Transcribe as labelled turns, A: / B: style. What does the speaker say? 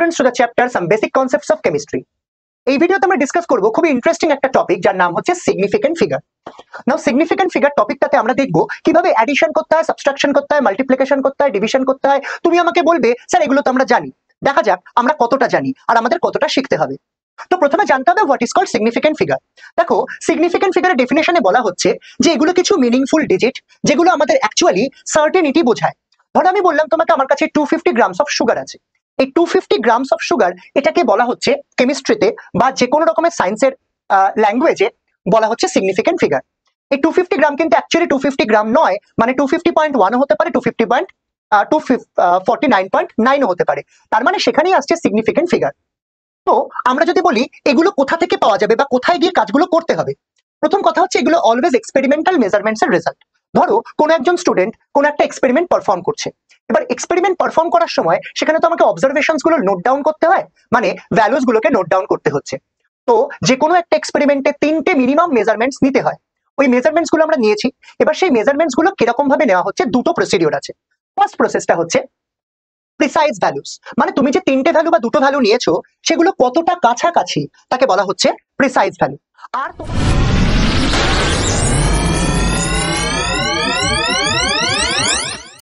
A: Students to the chapter some basic concepts of chemistry. এই ভিডিওতে আমরা ডিসকাস করব খুবই ইন্টারেস্টিং একটা টপিক যার নাম হচ্ছে সিগনিফিকেন্ট ফিগার। নাও সিগনিফিকেন্ট ফিগার টপিকটাতে আমরা দেখব কিভাবে অ্যাডিশন করতে হয়, সাবট্রাকশন করতে হয়, মাল্টিপ্লিকেশন করতে হয়, ডিভিশন করতে হয়। তুমি আমাকে বলবে স্যার এগুলো তো আমরা জানি, দেখা যাক আমরা কতটা জানি আর আমাদের কতটা শিখতে হবে। তো প্রথমে জানতে হবে what is called significant figure. দেখো সিগনিফিকেন্ট ফিগারের ডেফিনেশনে বলা হচ্ছে যে এগুলো কিছু মিনিংফুল ডিজিট যেগুলো আমাদের অ্যাকচুয়ালি সার্টেনিটি বোঝায়। ধরো আমি বললাম তোমাকে আমার কাছে 250 গ্রামস অফ সুগার আছে। এই 250 গ্রামস অফ সুগার এটাকে বলা হচ্ছে কেমিস্ট্রিতে বা যে কোনো রকমের সায়েন্সের ল্যাঙ্গুয়েজে বলা হচ্ছে সিগনিফিকেন্ট ফিগার। এই 250 গ্রাম কিন্তু অ্যাকচুয়ালি 250 গ্রাম নয়, মানে 250.1 হতে পারে, 249.9 হতে পারে। তার মানে সেখানেই আসছে সিগনিফিকেন্ট ফিগার। তো আমরা যদি বলি এগুলো কোথা থেকে পাওয়া যাবে বা কোথায় গিয়ে কাজগুলো করতে হবে, প্রথম কথা হচ্ছে এগুলো অলওয়েজ এক্সপেরিমেন্টাল মেজারমেন্টস এর রেজাল্ট। ধরো কোনো একজন স্টুডেন্ট কোনো একটা এক্সপেরিমেন্ট পারফর্ম করছে, এবার এক্সপেরিমেন্ট পারফর্ম করার সময় সেখানে তো আমাকে অবজারভেশনস গুলো নোট ডাউন করতে হয়, মানে ভ্যালুস গুলোকে নোট ডাউন করতে হচ্ছে। তো যে কোনো একটা এক্সপেরিমেন্টে 3টে মিনিমাম মেজারমেন্টস নিতে হয়। ওই মেজারমেন্টস গুলো আমরা নিয়েছি। এবার সেই মেজারমেন্টস গুলো কিরকম ভাবে নেওয়া হচ্ছে, দুটো প্রসিডিওর আছে। ফার্স্ট প্রসেসটা হচ্ছে প্রিসাইজ ভ্যালুস, মানে তুমি যে 3টে ভ্যালু বা দুটো ভ্যালু নিয়েছো সেগুলো কতটা কাছাকাছি তাকে বলা হচ্ছে প্রিসাইজ ভ্যালু। আর